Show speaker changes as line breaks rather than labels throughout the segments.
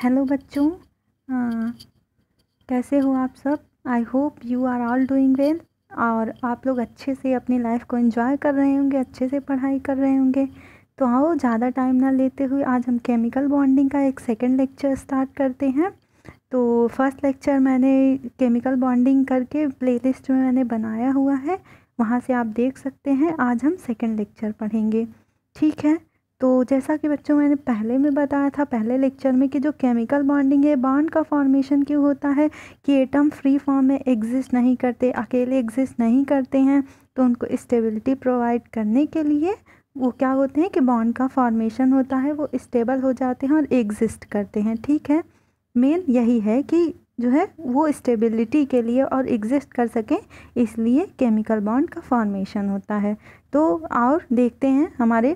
Hello बच्चों, अ, कैसे हो आप सब। I hope you are all doing well और आप लोग अच्छे से अपनी लाइफ को एंजॉय कर रहे होंगे, अच्छे से पढ़ाई कर रहे होंगे। तो आओ, ज़्यादा टाइम ना लेते हुए आज हम केमिकल बॉन्डिंग का एक सेकंड लेक्चर स्टार्ट करते हैं। तो फर्स्ट लेक्चर मैंने केमिकल बॉन्डिंग करके प्लेलिस्ट में मैंने बनाया हुआ है, वहाँ से आप देख सकते हैं। आज हम सेकंड लेक्चर पढ़ेंगे, ठीक है। तो जैसा कि बच्चों मैंने पहले में बताया था पहले लेक्चर में कि जो केमिकल बॉन्डिंग है, बॉन्ड का फॉर्मेशन क्यों होता है कि एटम फ्री फॉर्म में एग्जिस्ट नहीं करते, अकेले एग्जिस्ट नहीं करते हैं। तो उनको स्टेबिलिटी प्रोवाइड करने के लिए वो क्या होते हैं कि बॉन्ड का फॉर्मेशन होता है, वो स्टेबल हो जाते हैं और एग्जिस्ट करते हैं, ठीक है। मेन यही है कि जो है वो स्टेबिलिटी के लिए और एग्जिस्ट कर सकें, इसलिए केमिकल बॉन्ड का फॉर्मेशन होता है। तो और देखते हैं हमारे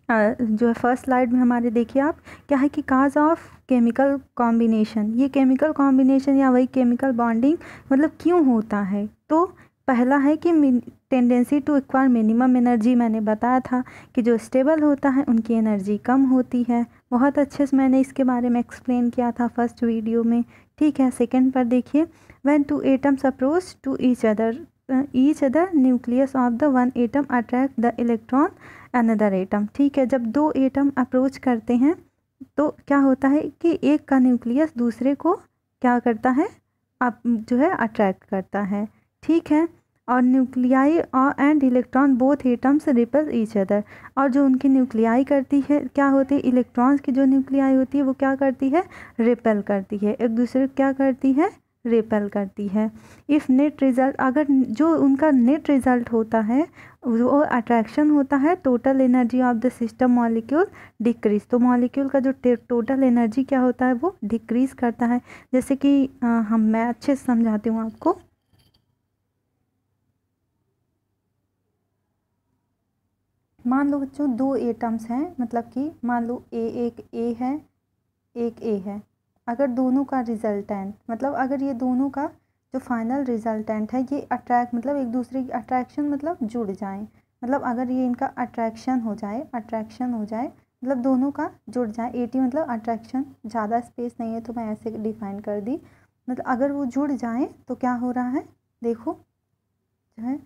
जो है फर्स्ट स्लाइड में हमारे देखिए आप क्या है कि काज ऑफ केमिकल कॉम्बिनेशन। ये केमिकल कॉम्बिनेशन या वही केमिकल बॉन्डिंग मतलब क्यों होता है। तो पहला है कि tendency to acquire minimum energy. मैंने बताया था कि जो स्टेबल होता है उनकी एनर्जी कम होती है, बहुत अच्छे से मैंने इसके बारे में एक्सप्लेन किया था फर्स्ट वीडियो में, ठीक है। सेकेंड पर देखिए, when two atoms approach to each other nucleus of the one atom attract the electron another atom, ठीक है। जब दो एटम अप्रोच करते हैं तो क्या होता है कि एक का न्यूक्लियस दूसरे को क्या करता है, अब जो है अट्रैक्ट करता है, ठीक है। और nuclei and electron both atoms repel each other. और जो उनकी न्यूक्लियाई करती है क्या होती है, इलेक्ट्रॉन्स की जो न्यूक्लियाई होती है वो क्या करती है, रिपेल करती है, एक दूसरे को क्या करती है, रिपेल करती है। इफ़ नेट रिज़ल्ट, अगर जो उनका नेट रिज़ल्ट होता है वो अट्रैक्शन होता है, total energy of the system molecule decrease. तो मॉलिक्यूल का जो टोटल एनर्जी क्या होता है वो डिक्रीज करता है। जैसे कि मैं अच्छे से समझाती हूँ आपको। मान लो बच्चों दो एटम्स हैं, मतलब कि मान लो एक ए है, एक ए है। अगर दोनों का रिजल्टेंट मतलब अगर ये दोनों का जो फाइनल रिजल्टेंट है ये अट्रैक्ट मतलब एक दूसरे की अट्रैक्शन मतलब जुड़ जाएं, मतलब अगर ये इनका अट्रैक्शन हो जाए मतलब दोनों का जुड़ जाए। एटी मतलब अट्रैक्शन, ज़्यादा स्पेस नहीं है तो मैं ऐसे डिफाइन कर दी। मतलब अगर वो जुड़ जाएं तो क्या हो रहा है, देखो जो है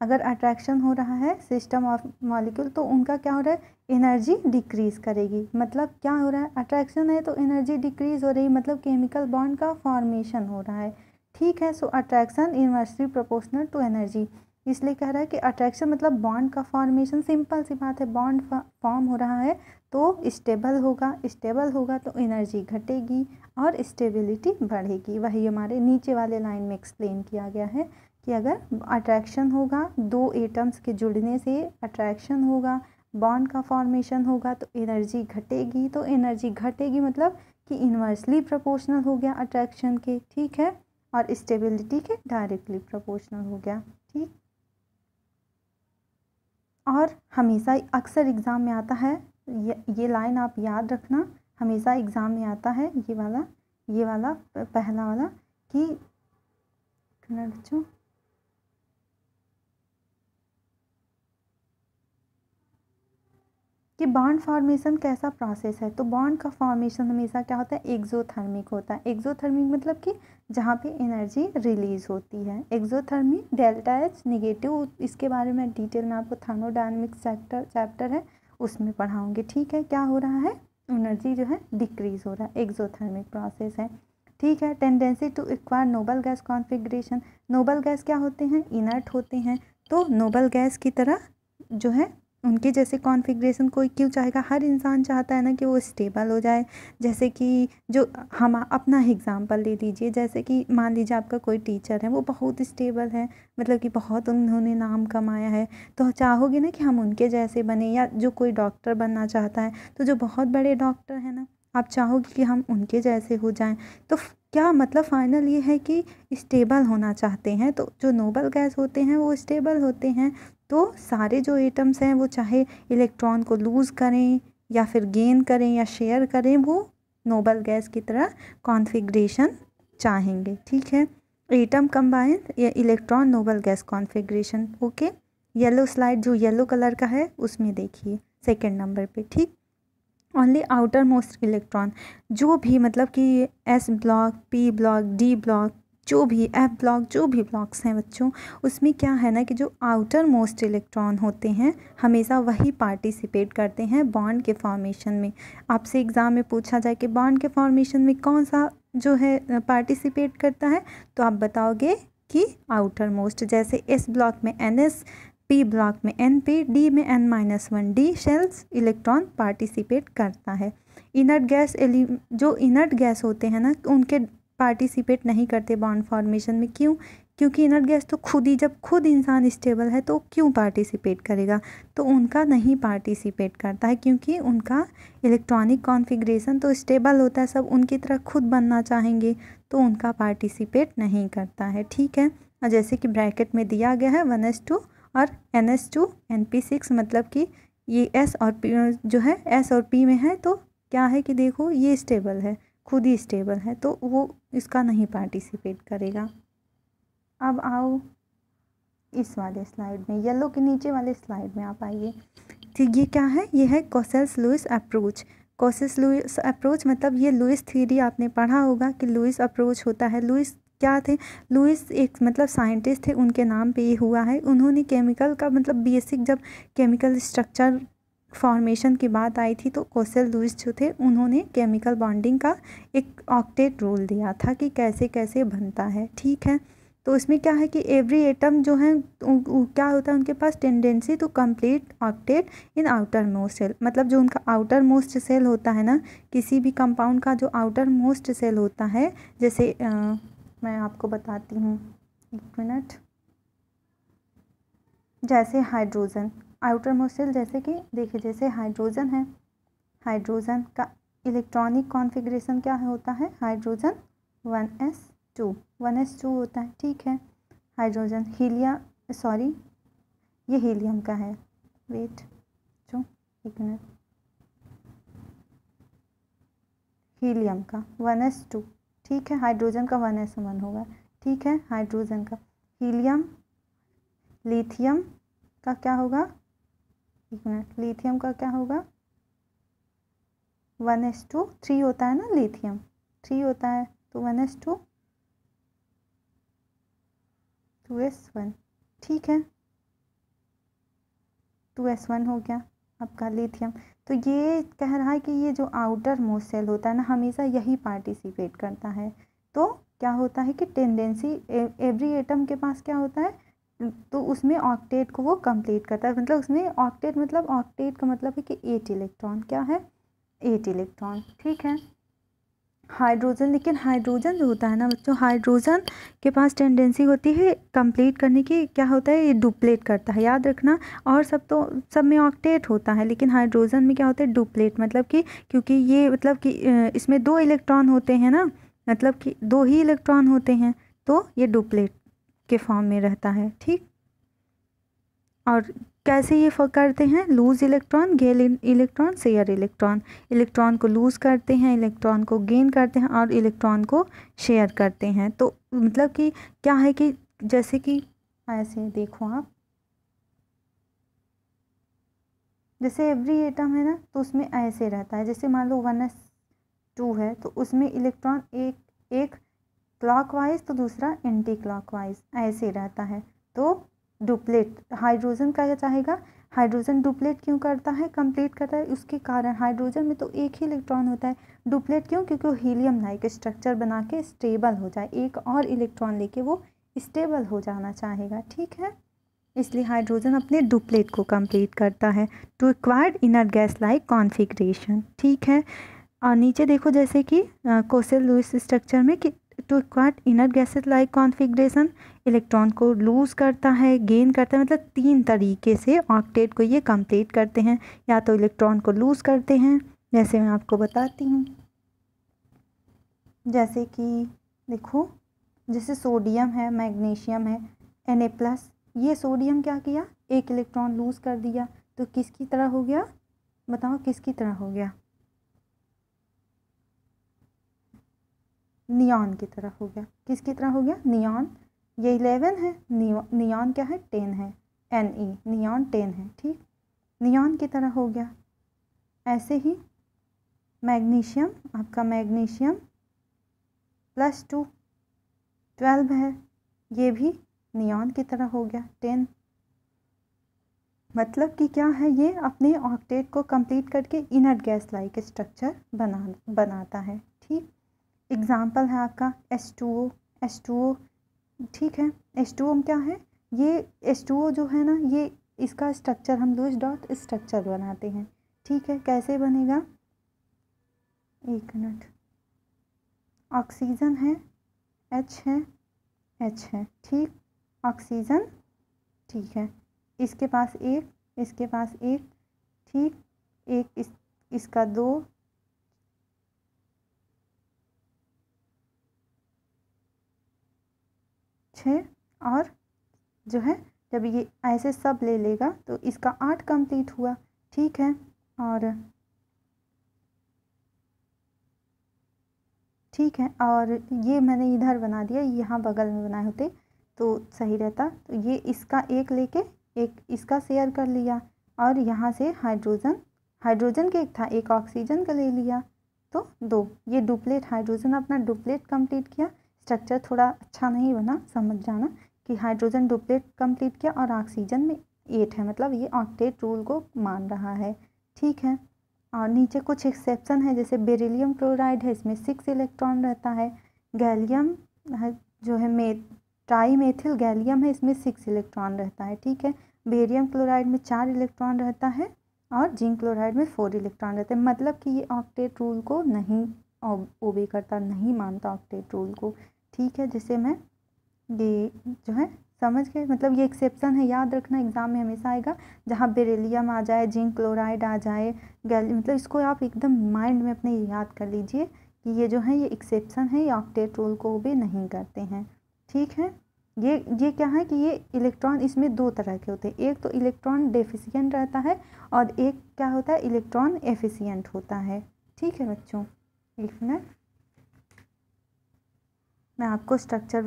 अगर अट्रैक्शन हो रहा है सिस्टम ऑफ मॉलिक्यूल तो उनका क्या हो रहा है, एनर्जी डिक्रीज़ करेगी। मतलब क्या हो रहा है, अट्रैक्शन है तो एनर्जी डिक्रीज़ हो रही, मतलब केमिकल बॉन्ड का फॉर्मेशन हो रहा है, ठीक है। So attraction inversely proportional to energy, इसलिए कह रहा है कि अट्रैक्शन मतलब बॉन्ड का फॉर्मेशन, सिंपल सी बात है, बॉन्ड फॉर्म हो रहा है तो स्टेबल होगा तो एनर्जी घटेगी और स्टेबिलिटी बढ़ेगी। वही हमारे नीचे वाले लाइन में एक्सप्लेन किया गया है कि अगर अट्रैक्शन होगा, दो एटम्स के जुड़ने से अट्रैक्शन होगा, बॉन्ड का फॉर्मेशन होगा तो एनर्जी घटेगी। तो एनर्जी घटेगी मतलब कि इन्वर्सली प्रोपोर्शनल हो गया अट्रैक्शन के, ठीक है, और स्टेबिलिटी के डायरेक्टली प्रोपोर्शनल हो गया, ठीक। और हमेशा अक्सर एग्ज़ाम में आता है, ये लाइन आप याद रखना, हमेशा एग्ज़ाम में आता है ये वाला पहला वाला कि बच्चों कि बॉन्ड फॉर्मेशन कैसा प्रोसेस है। तो बॉन्ड का फॉर्मेशन हमेशा क्या होता है, एक्सोथर्मिक होता है। एक्सोथर्मिक मतलब कि जहाँ पे एनर्जी रिलीज होती है। एक्सोथर्मिक डेल्टा एच निगेटिव, इसके बारे में डिटेल में आपको थर्मोडायनेमिक्स चैप्टर है उसमें पढ़ाऊँगी, ठीक है। क्या हो रहा है, एनर्जी जो है डिक्रीज हो रहा है, एक्सोथर्मिक प्रोसेस है, ठीक है। Tendency to acquire noble gas configuration. Noble gas क्या होते हैं, इनर्ट होते हैं, तो नोबल गैस की तरह जो है उनके जैसे कॉन्फ़िगरेशन कोई क्यों चाहेगा, हर इंसान चाहता है ना कि वो स्टेबल हो जाए। जैसे कि जो हम अपना एग्ज़ाम्पल ले लीजिए, जैसे कि मान लीजिए आपका कोई टीचर है वो बहुत स्टेबल है, मतलब कि बहुत उन्होंने नाम कमाया है, तो चाहोगे ना कि हम उनके जैसे बने। या जो कोई डॉक्टर बनना चाहता है तो जो बहुत बड़े डॉक्टर हैं ना, आप चाहोगे कि हम उनके जैसे हो जाएं। तो क्या मतलब फाइनल ये है कि स्टेबल होना चाहते हैं। तो जो नोबल गैस होते हैं वो स्टेबल होते हैं। तो सारे जो एटम्स हैं वो चाहे इलेक्ट्रॉन को लूज़ करें या फिर गेन करें या शेयर करें, वो नोबल गैस की तरह कॉन्फ़िगरेशन चाहेंगे, ठीक है। एटम कंबाइन या electron noble gas configuration, okay. Yellow slide जो येलो कलर का है उसमें देखिए सेकंड नंबर पे, ठीक। ओनली आउटर मोस्ट इलेक्ट्रॉन, जो भी मतलब कि S block, P block, D block, जो भी एफ ब्लॉक, जो भी ब्लॉक्स हैं बच्चों, उसमें क्या है ना कि जो आउटर मोस्ट इलेक्ट्रॉन होते हैं हमेशा वही पार्टिसिपेट करते हैं बॉन्ड के फॉर्मेशन में। आपसे एग्ज़ाम में पूछा जाए कि बॉन्ड के फॉर्मेशन में कौन सा जो है पार्टिसिपेट करता है, तो आप बताओगे कि आउटर मोस्ट। जैसे एस ब्लॉक में NS, पी ब्लॉक में NP, डी में N-1 D shells electron participate करता है। इनर्ट गैस जो इनर्ट गैस होते हैं ना उनके पार्टिसिपेट नहीं करते बॉन्ड फॉर्मेशन में। क्यों? क्योंकि इनर्ट गैस तो खुद ही, जब खुद इंसान स्टेबल है तो क्यों पार्टिसिपेट करेगा, तो उनका नहीं पार्टिसिपेट करता है क्योंकि उनका इलेक्ट्रॉनिक कॉन्फ़िगरेशन तो स्टेबल होता है, सब उनकी तरह खुद बनना चाहेंगे, तो उनका पार्टिसिपेट नहीं करता है। ठीक है, और जैसे कि ब्रैकेट में दिया गया है 1s2 और NS2 NP6, मतलब कि ये S और P जो है S और P में है, तो क्या है कि देखो ये स्टेबल है, खुद ही स्टेबल है, तो वो इसका नहीं पार्टिसिपेट करेगा। अब आओ इस वाले स्लाइड में, येलो के नीचे वाले स्लाइड में आप आइए। तो ये क्या है? ये है कोसेल्स-लुईस अप्रोच। कोसेल्स-लुईस अप्रोच मतलब ये लुईस थ्योरी आपने पढ़ा होगा कि लुईस अप्रोच होता है। लुईस क्या थे? लुईस एक मतलब साइंटिस्ट थे, उनके नाम पे ये हुआ है। उन्होंने केमिकल का मतलब बेसिक, जब केमिकल स्ट्रक्चर फॉर्मेशन की बात आई थी तो कोसेल-लुईस जो थे उन्होंने केमिकल बॉन्डिंग का एक ऑक्टेट रूल दिया था कि कैसे कैसे बनता है। ठीक है, तो इसमें क्या है कि एवरी एटम जो है क्या होता है, उनके पास tendency to complete octet in outermost shell, मतलब जो उनका आउटर मोस्ट सेल होता है ना, किसी भी कंपाउंड का जो आउटर मोस्ट सेल होता है, जैसे मैं आपको बताती हूँ, एक मिनट। जैसे हाइड्रोजन आउटर मोस्ट सेल, जैसे कि देखिए जैसे हाइड्रोजन है, हाइड्रोजन का इलेक्ट्रॉनिक कॉन्फ़िगरेशन क्या होता है? हाइड्रोजन 1s2 होता है। ठीक है, हाइड्रोजन ये हीलियम का है, वेट जो एक मिनट, हीलियम का 1s2। ठीक है, हाइड्रोजन का 1s1 होगा। ठीक है, हाइड्रोजन का, हीलियम, लिथियम का क्या होगा? एक मिनट, लिथियम का क्या होगा? 1s2, 3 होता है ना, लिथियम 3 होता है, तो 1s2 2s1। ठीक है, 2s1 हो गया आपका लिथियम। तो ये कह रहा है कि ये जो आउटर मोस्ट सेल होता है ना हमेशा यही पार्टिसिपेट करता है। तो क्या होता है कि टेंडेंसी एवरी एटम के पास क्या होता है, तो उसमें ऑक्टेट को वो कंप्लीट करता है, मतलब उसमें ऑक्टेट का मतलब है कि 8 इलेक्ट्रॉन, क्या है? 8 इलेक्ट्रॉन। ठीक है, हाइड्रोजन, लेकिन हाइड्रोजन जो होता है ना बच्चों, हाइड्रोजन के पास टेंडेंसी होती है कंप्लीट करने की, क्या होता है? ये डुप्लेट करता है, याद रखना। और सब में ऑक्टेट होता है, लेकिन हाइड्रोजन में क्या होता है? डुप्लेट, मतलब कि क्योंकि ये मतलब कि इसमें 2 इलेक्ट्रॉन होते हैं ना, मतलब कि 2 ही इलेक्ट्रॉन होते हैं, तो ये डुप्लेट के फॉर्म में रहता है। ठीक, और कैसे ये करते हैं? Loose electron, gain electron, share electron. Electron को लूज़ करते हैं, इलेक्ट्रॉन को गेन करते हैं और इलेक्ट्रॉन को शेयर करते हैं। तो मतलब कि क्या है कि जैसे कि ऐसे देखो आप, जैसे एवरी एटम है ना तो उसमें ऐसे रहता है, जैसे मान लो 1s2 है तो उसमें इलेक्ट्रॉन एक क्लॉकवाइज तो दूसरा एंटी क्लॉकवाइज ऐसे रहता है। तो डुप्लेट हाइड्रोजन का क्या चाहेगा? हाइड्रोजन डुप्लेट क्यों करता है, कंप्लीट करता है? उसके कारण हाइड्रोजन में तो एक ही इलेक्ट्रॉन होता है, डुप्लेट क्यों? क्योंकि वो हीलियम लाइक स्ट्रक्चर बना के स्टेबल हो जाए, एक और इलेक्ट्रॉन लेके वो स्टेबल हो जाना चाहेगा। ठीक है, इसलिए हाइड्रोजन अपने डुप्लेट को कंप्लीट करता है to acquired inner gas like configuration. ठीक है, और नीचे देखो जैसे कि कोसेल-लुईस स्ट्रक्चर में कि to acquired inner gases like configuration, electron को लूज़ करता है, गेन करता है, मतलब 3 तरीके से ऑक्टेट को ये कंप्लीट करते हैं। या तो इलेक्ट्रॉन को लूज़ करते हैं, जैसे मैं आपको बताती हूँ, जैसे कि देखो जैसे सोडियम है, मैग्नीशियम है, Na+, ये सोडियम क्या किया? एक इलेक्ट्रॉन लूज़ कर दिया, तो किसकी तरह हो गया? बताओ किसकी तरह हो गया? नियॉन की तरह हो गया। किसकी तरह हो गया? नियॉन। ये 11 है, नियॉन क्या है? 10 है, Ne, नियॉन 10 है। ठीक, नियॉन की तरह हो गया। ऐसे ही मैग्नीशियम, आपका मैग्नीशियम +2 12 है, ये भी नियॉन की तरह हो गया 10। मतलब कि क्या है, ये अपने ऑक्टेट को कंप्लीट करके इनर्ट गैस लाइक स्ट्रक्चर बनाता है। ठीक, एग्जाम्पल है आपका H2O, ठीक है। H2O क्या है, ये H2O जो है ना, ये इसका स्ट्रक्चर हम लूज डॉट स्ट्रक्चर बनाते हैं। ठीक है, कैसे बनेगा, एक मिनट, ऑक्सीजन है, H है, ठीक, ऑक्सीजन, ठीक है, इसके पास एक, इसके पास एक, ठीक, एक इसका 2, छः, और जो है जब ये ऐसे सब ले लेगा तो इसका 8 कंप्लीट हुआ। ठीक है, और ठीक है, और ये मैंने इधर बना दिया, यहाँ बगल में बनाए होते तो सही रहता। तो ये इसका एक लेके एक इसका शेयर कर लिया, और यहाँ से हाइड्रोजन के एक था, एक ऑक्सीजन का ले लिया, तो 2, ये डुप्लेट हाइड्रोजन अपना डुप्लेट कंप्लीट किया। स्ट्रक्चर थोड़ा अच्छा नहीं बना, समझ जाना कि हाइड्रोजन डुप्लेट कंप्लीट किया और ऑक्सीजन में 8 है, मतलब ये ऑक्टेट रूल को मान रहा है। ठीक है, और नीचे कुछ एक्सेप्शन है, जैसे बेरिलियम क्लोराइड है, इसमें 6 इलेक्ट्रॉन रहता है। गैलियम है जो है ट्राई मेथिल गैलियम है, इसमें 6 इलेक्ट्रॉन रहता है। ठीक है, बेरियम क्लोराइड में 4 इलेक्ट्रॉन रहता है, और जिंक क्लोराइड में 4 इलेक्ट्रॉन रहते हैं। मतलब कि ये ऑक्टेट रूल को नहीं ओबे करता, नहीं मानता ऑक्टेट रूल को। ठीक है, जैसे मैं ये जो है समझ गए, मतलब ये एक्सेप्शन है, याद रखना, एग्जाम में हमेशा आएगा, जहाँ बेरिलियम आ जाए, जिंक क्लोराइड आ जाए, मतलब इसको आप एकदम माइंड में अपने याद कर लीजिए कि ये जो है ये एक्सेप्शन है, ये ऑक्टेट रूल को ओबे नहीं करते हैं। ठीक है, ये क्या है कि ये इलेक्ट्रॉन इसमें 2 तरह के होते हैं, एक तो इलेक्ट्रॉन डेफिशिएंट रहता है, और एक क्या होता है, इलेक्ट्रॉन एफिशिएंट होता है। ठीक है बच्चों, एक मिनट मैं आपको स्ट्रक्चर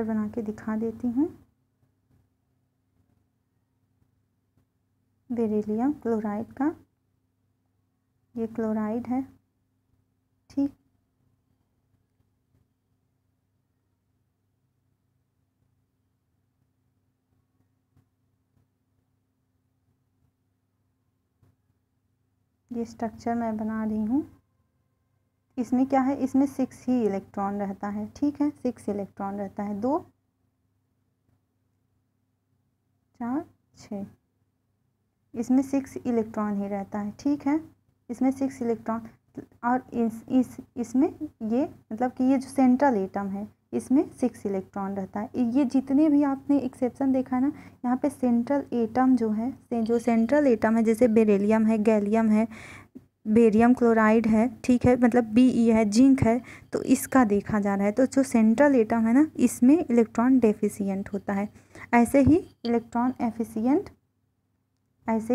बना के दिखा देती हूँ। बेरिलियम क्लोराइड का, ये क्लोराइड है, ठीक, ये स्ट्रक्चर मैं बना रही हूँ। इसमें क्या है, इसमें 6 ही इलेक्ट्रॉन रहता है। ठीक है, 6 इलेक्ट्रॉन रहता है, 2 4 6, इसमें 6 इलेक्ट्रॉन ही रहता है। ठीक है, इसमें 6 इलेक्ट्रॉन, और इसमें ये मतलब कि ये जो सेंट्रल एटम है इसमें 6 इलेक्ट्रॉन रहता है। ये जितने भी आपने एक्सेप्शन देखा है ना, यहाँ पे सेंट्रल एटम जो है, जो सेंट्रल एटम है, जैसे बेरिलियम है, गैलियम है, बेरियम क्लोराइड है, ठीक है, मतलब Be है, जिंक है, तो इसका देखा जा रहा है। तो जो सेंट्रल एटम है ना, इसमें इलेक्ट्रॉन डेफिशिएंट होता है। ऐसे ही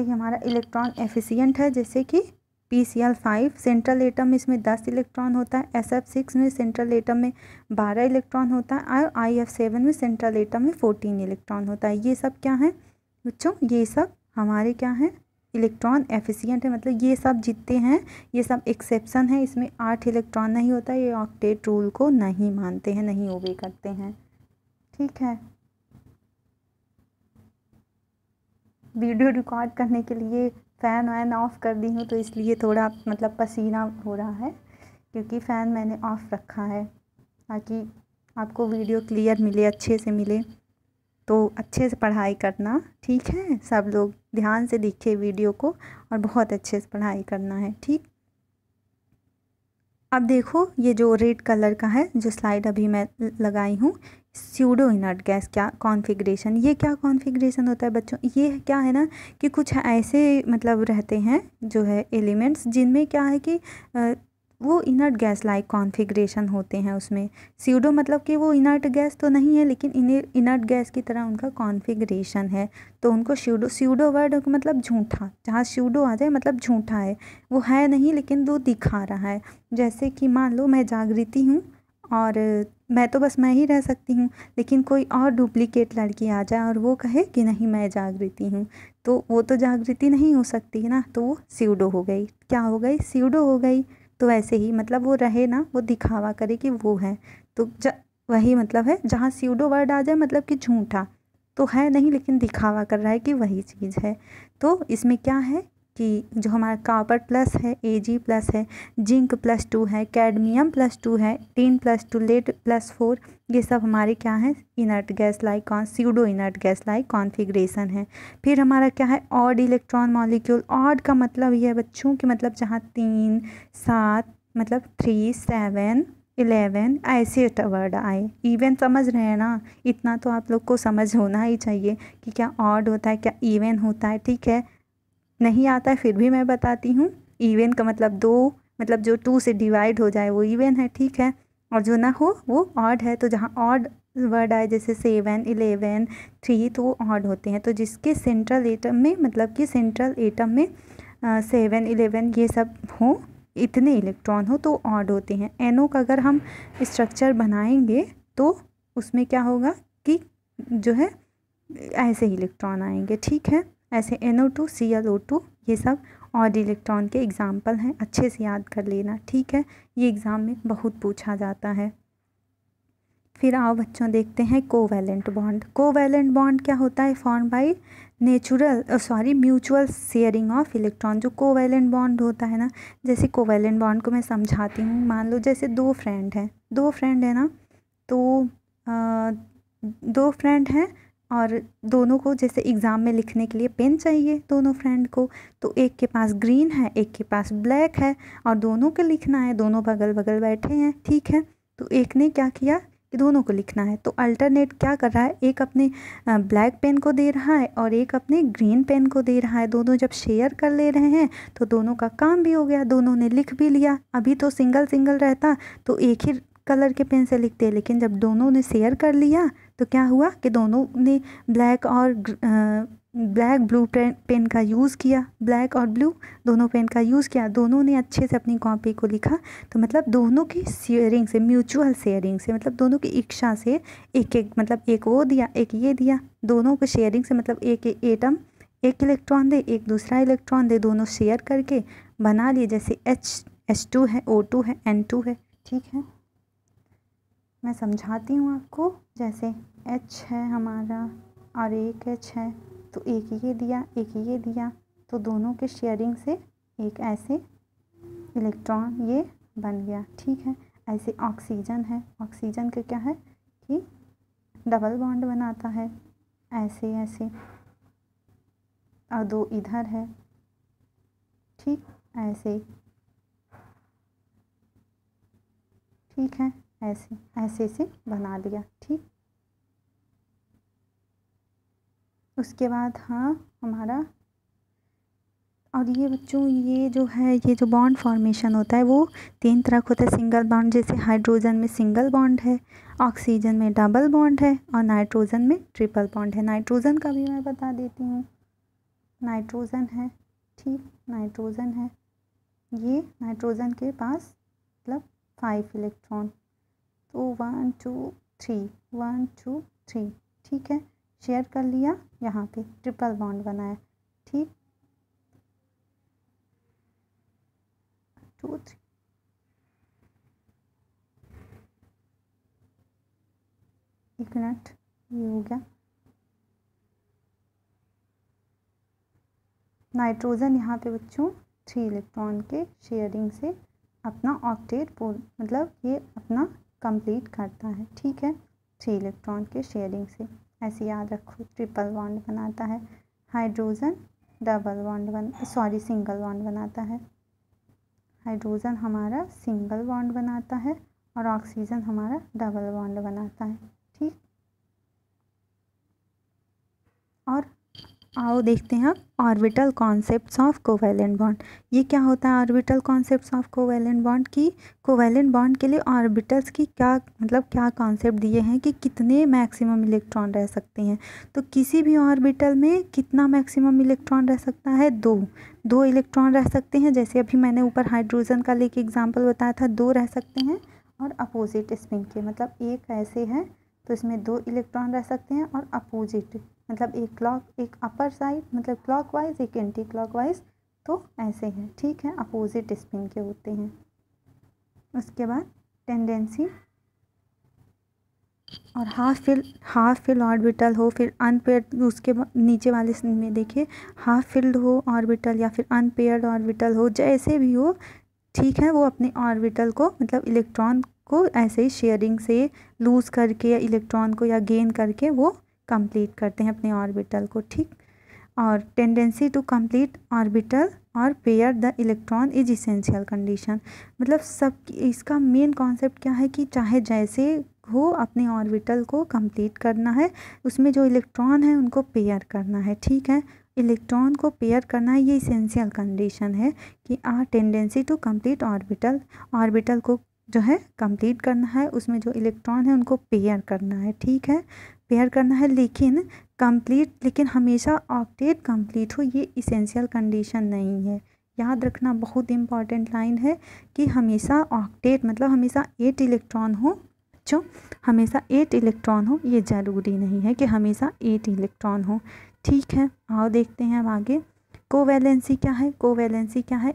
हमारा इलेक्ट्रॉन एफिशिएंट है, जैसे कि PCl5 सेंट्रल एटम में इसमें 10 इलेक्ट्रॉन होता है, SF6 में सेंट्रल एटम में 12 इलेक्ट्रॉन होता है, और IF7 में सेंट्रल एटम में 14 इलेक्ट्रॉन होता है। ये सब क्या है बच्चों, ये सब हमारे क्या हैं, इलेक्ट्रॉन एफिशिएंट है। मतलब ये सब जितने हैं ये सब एक्सेप्शन है, इसमें 8 इलेक्ट्रॉन नहीं होता, ये ऑक्टेट रूल को नहीं मानते हैं, नहीं ओबे करते हैं। ठीक है, वीडियो रिकॉर्ड करने के लिए फ़ैन वैन ऑफ़ कर दी हूँ, तो इसलिए थोड़ा मतलब पसीना हो रहा है, क्योंकि फ़ैन मैंने ऑफ़ रखा है ताकि आपको वीडियो क्लियर मिले, अच्छे से मिले। तो अच्छे से पढ़ाई करना, ठीक है, सब लोग ध्यान से देखें वीडियो को, और बहुत अच्छे से पढ़ाई करना है। ठीक, अब देखो ये जो रेड कलर का है, जो स्लाइड अभी मैं लगाई हूँ, स्यूडो इनर्ट गैस क्या कॉन्फ़िगरेशन, ये क्या कॉन्फ़िगरेशन होता है बच्चों, ये क्या है ना कि कुछ ऐसे मतलब रहते हैं जो है एलिमेंट्स, जिनमें क्या है कि वो इनर्ट गैस लाइक कॉन्फ़िगरेशन होते हैं। उसमें स्यूडो मतलब कि वो इनर्ट गैस तो नहीं है, लेकिन इनर्ट गैस की तरह उनका कॉन्फ़िगरेशन है, तो उनको स्यूडो वर्ड का मतलब झूठा, जहाँ स्यूडो आ जाए मतलब झूठा है, वो है नहीं लेकिन वो दिखा रहा है। जैसे कि मान लो मैं जागृति हूँ, और मैं तो बस मैं ही रह सकती हूँ, लेकिन कोई और डुप्लीकेट लड़की आ जाए और वो कहे कि नहीं मैं जागृति हूँ, तो वो तो जागृति नहीं हो सकती है ना, तो वो स्यूडो हो गई। क्या हो गई? स्यूडो हो गई। तो वैसे ही मतलब वो रहे ना, वो दिखावा करे कि वो है। तो वही मतलब है, जहाँ स्यूडो वर्ड आ जाए मतलब कि झूठा, तो है नहीं लेकिन दिखावा कर रहा है कि वही चीज़ है। तो इसमें क्या है कि जो हमारा कॉपर प्लस है, Ag प्लस है, जिंक +2 है, कैडमियम +2 है, टिन +2, लेड +4, ये सब हमारे क्या है? Inert gas like pseudo inert gas like configuration है। फिर हमारा क्या है? Odd electron molecule. ऑड का मतलब ये है बच्चों कि मतलब जहाँ 3, 7 मतलब 3, 7, 11 ऐसे वर्ड आए। इवन समझ रहे हैं ना? इतना तो आप लोग को समझ होना ही चाहिए कि क्या ऑड होता है, क्या इवन होता है। ठीक है, नहीं आता है फिर भी मैं बताती हूँ। इवन का मतलब 2, मतलब जो 2 से डिवाइड हो जाए वो इवन है। ठीक है, और जो ना हो वो ऑड है। तो जहाँ ऑड वर्ड आए जैसे 7, 11, 3, तो वो ऑड होते हैं। तो जिसके सेंट्रल एटम में मतलब कि सेंट्रल एटम में 7, 11 ये सब हो, इतने इलेक्ट्रॉन हो, तो ऑड होते हैं। NO का अगर हम स्ट्रक्चर बनाएंगे तो उसमें क्या होगा कि जो है ऐसे ही इलेक्ट्रॉन आएंगे। ठीक है, ऐसे NO2, ClO2 ये सब ऑड इलेक्ट्रॉन के एग्जाम्पल हैं। अच्छे से याद कर लेना। ठीक है, ये एग्ज़ाम में बहुत पूछा जाता है। फिर आओ बच्चों देखते हैं कोवैलेंट बॉन्ड। कोवैलेंट बॉन्ड क्या होता है? Form by mutual sharing of electron. जो कोवैलेंट बॉन्ड होता है ना, जैसे कोवैलेंट बॉन्ड को मैं समझाती हूँ। मान लो जैसे दो फ्रेंड है ना, तो 2 फ्रेंड हैं और दोनों को जैसे एग्ज़ाम में लिखने के लिए पेन चाहिए दोनों फ्रेंड को। तो एक के पास ग्रीन है, एक के पास ब्लैक है, और दोनों को लिखना है। दोनों बगल बगल बैठे हैं। ठीक है, तो एक ने क्या किया कि दोनों को लिखना है, तो अल्टरनेट क्या कर रहा है? एक अपने ब्लैक पेन को दे रहा है और एक अपने ग्रीन पेन को दे रहा है। दोनों जब शेयर कर ले रहे हैं तो दोनों का काम भी हो गया, दोनों ने लिख भी लिया। अभी तो सिंगल सिंगल रहता तो एक ही कलर के पेन से लिखते, लेकिन जब दोनों ने शेयर कर लिया तो क्या हुआ कि दोनों ने ब्लैक ब्लू पेन का यूज़ किया। ब्लैक और ब्लू दोनों पेन का यूज़ किया, दोनों ने अच्छे से अपनी कॉपी को लिखा। तो मतलब दोनों की शेयरिंग से, म्यूचुअल शेयरिंग से, मतलब दोनों की इच्छा से एक एक, मतलब एक वो दिया एक ये दिया। दोनों को शेयरिंग से मतलब एक एटम एक इलेक्ट्रॉन दे, एक दूसरा इलेक्ट्रॉन दे, दोनों शेयर करके बना लिए। जैसे H2 है, O2 है, N2 है। ठीक है, मैं समझाती हूँ आपको। जैसे H है हमारा और एक H है, तो एक ये दिया एक ये दिया, तो दोनों के शेयरिंग से एक ऐसे इलेक्ट्रॉन ये बन गया। ठीक है, ऐसे ऑक्सीजन है, ऑक्सीजन का क्या है कि डबल बॉन्ड बनाता है ऐसे ऐसे, और 2 इधर है। ठीक, ऐसे। ठीक है, ऐसे ऐसे से बना लिया। ठीक, उसके बाद हाँ हमारा, और ये बच्चों ये जो है, ये जो बॉन्ड फॉर्मेशन होता है वो 3 तरह का होता है। सिंगल बॉन्ड, जैसे हाइड्रोजन में सिंगल बॉन्ड है, ऑक्सीजन में डबल बॉन्ड है, और नाइट्रोजन में ट्रिपल बॉन्ड है। नाइट्रोजन का भी मैं बता देती हूँ। नाइट्रोजन है, ठीक, नाइट्रोजन है, ये नाइट्रोजन के पास मतलब 5 इलेक्ट्रॉन, तो 1 2 3 1 2 3। ठीक है, शेयर कर लिया, यहाँ पे ट्रिपल बॉन्ड बनाया। ठीक, 2 3, एक मिनट, ये हो गया। नाइट्रोजन यहाँ पे बच्चों 3 इलेक्ट्रॉन के शेयरिंग से अपना ऑक्टेट मतलब ये अपना कंप्लीट करता है। ठीक है, 3 इलेक्ट्रॉन के शेयरिंग से, ऐसे याद रखो, ट्रिपल बॉन्ड बनाता है। हाइड्रोजन सिंगल बॉन्ड बनाता है। हाइड्रोजन हमारा सिंगल बॉन्ड बनाता है और ऑक्सीजन हमारा डबल बॉन्ड बनाता है। ठीक, और आओ देखते हैं अब orbital concepts of covalent bond. ये क्या होता है orbital concepts of covalent bond की? कोवैलेंट बॉन्ड के लिए ऑर्बिटल्स की क्या मतलब क्या कॉन्सेप्ट दिए हैं कि कितने मैक्सिमम इलेक्ट्रॉन रह सकते हैं। तो किसी भी ऑर्बिटल में कितना मैक्सिमम इलेक्ट्रॉन रह सकता है? 2 इलेक्ट्रॉन रह सकते हैं। जैसे अभी मैंने ऊपर हाइड्रोजन का लेके एग्जाम्पल बताया था, 2 रह सकते हैं, और अपोजिट स्पिन के, मतलब एक ऐसे है तो इसमें 2 इलेक्ट्रॉन रह सकते हैं, और अपोजिट मतलब एक अपर साइड मतलब क्लॉकवाइज, एक एंटी क्लॉकवाइज, तो ऐसे है, ठीक है, अपोजिट स्पिन के होते हैं। उसके बाद टेंडेंसी और हाफ फिल ऑर्बिटल हो, फिर अनपेयर्ड, उसके नीचे वाले में देखिए हाफ फिल्ड हो ऑर्बिटल या फिर अनपेयर्ड ऑर्बिटल हो, जैसे भी हो, ठीक है, वो अपने ऑर्बिटल को मतलब इलेक्ट्रॉन को ऐसे ही शेयरिंग से लूज़ करके या इलेक्ट्रॉन को या गेन करके वो कंप्लीट करते हैं अपने ऑर्बिटल को, ठीक। और टेंडेंसी टू कंप्लीट ऑर्बिटल और pair the electron is essential condition, मतलब सब इसका मेन कॉन्सेप्ट क्या है कि चाहे जैसे हो अपने ऑर्बिटल को कंप्लीट करना है, उसमें जो इलेक्ट्रॉन है उनको पेयर करना है, ठीक है, इलेक्ट्रॉन को पेयर करना है, ये इसेंशियल कंडीशन है कि टेंडेंसी टू कंप्लीट ऑर्बिटल को जो है कंप्लीट करना है, उसमें जो इलेक्ट्रॉन है उनको पेयर करना है, ठीक है, पेयर करना है, लेकिन हमेशा ऑक्टेट कंप्लीट हो, ये इसेंशियल कंडीशन नहीं है। याद रखना, बहुत इंपॉर्टेंट लाइन है कि हमेशा ऑक्टेट मतलब हमेशा 8 इलेक्ट्रॉन हो, जो हमेशा 8 इलेक्ट्रॉन हो, ये ज़रूरी नहीं है कि हमेशा 8 इलेक्ट्रॉन हो, ठीक है। आओ देखते हैं अब आगे। कोवैलेंसी क्या है? कोवैलेंसी क्या है?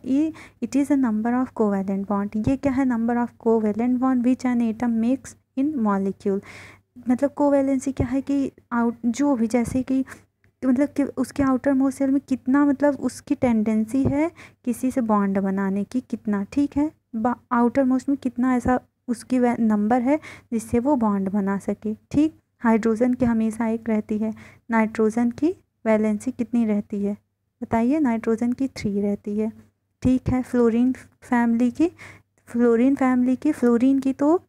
It is a number of covalent bond. ये क्या है? Number of covalent bond which an atom makes in molecule. मतलब कोवैलेंसी क्या है कि जो भी जैसे कि मतलब कि उसके आउटर मोस्ट शेल में कितना मतलब उसकी टेंडेंसी है किसी से बॉन्ड बनाने की, कितना, ठीक है, आउटर मोस्ट में कितना ऐसा उसकी नंबर है जिससे वो बॉन्ड बना सके, ठीक। हाइड्रोजन की हमेशा एक रहती है, नाइट्रोजन की वैलेंसी कितनी रहती है बताइए? नाइट्रोजन की 3 रहती है, ठीक है। फ्लोरीन फैमिली की तो